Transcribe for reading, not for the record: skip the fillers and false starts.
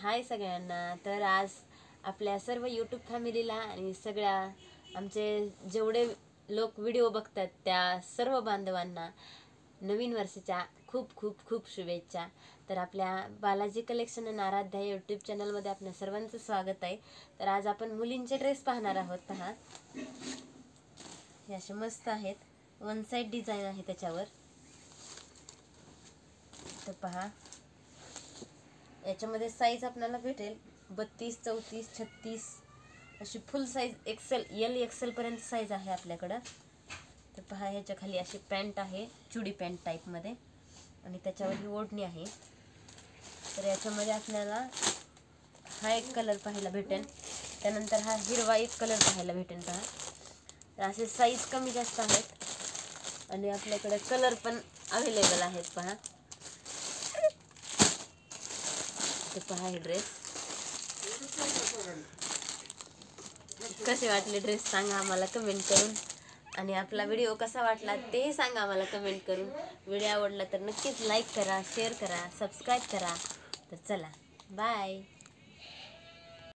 हाय सगळ्यांना। तर आज आपल्या सर्व यूट्यूब फॅमिलीला आणि सगळ्या आमचे जेवढे लोक व्हिडिओ बघतात त्या सर्व बांधवांना नवीन वर्षाच्या खूप खूप खूप शुभेच्छा। तर आपल्या बालाजी कलेक्शन आणि आराध्या यूट्यूब चॅनलमध्ये आपल्या सर्वांचं स्वागत आहे। तर आज आपण मुलींचे ड्रेस पाहणार आहोत। पहा, हे असे मस्त आहेत, वन साइड डिझाइन आहे त्याच्यावर। तर पहा, याच्यामध्ये साईज आपल्याला भेटेल 32, 34, 36 अशी full size, XL, L XL पर्यंत साईज आहे आपल्याकडं। तर पहा, ह्याच्या खाली अशी पॅन्ट आहे, चुडी पॅन्ट टाईपमध्ये, आणि त्याच्यावर ही ओढणी आहे। तर याच्यामध्ये आपल्याला हा एक कलर पाहायला भेटेल, त्यानंतर हा हिरवा एक कलर पाहायला भेटेल। पहा, तर असे साईज कमी जास्त आहेत आणि आपल्याकडे कलर पण अवेलेबल आहेत। पहा, तर पहा हे ड्रेस कसे वाटले, ड्रेस सांगा आम्हाला कमेंट करून, आणि आपला व्हिडिओ कसा वाटला ते सांगा आम्हाला कमेंट करून। व्हिडिओ आवडला तर नक्कीच लाईक करा, शेअर करा, सबस्क्राईब करा। तर चला, बाय।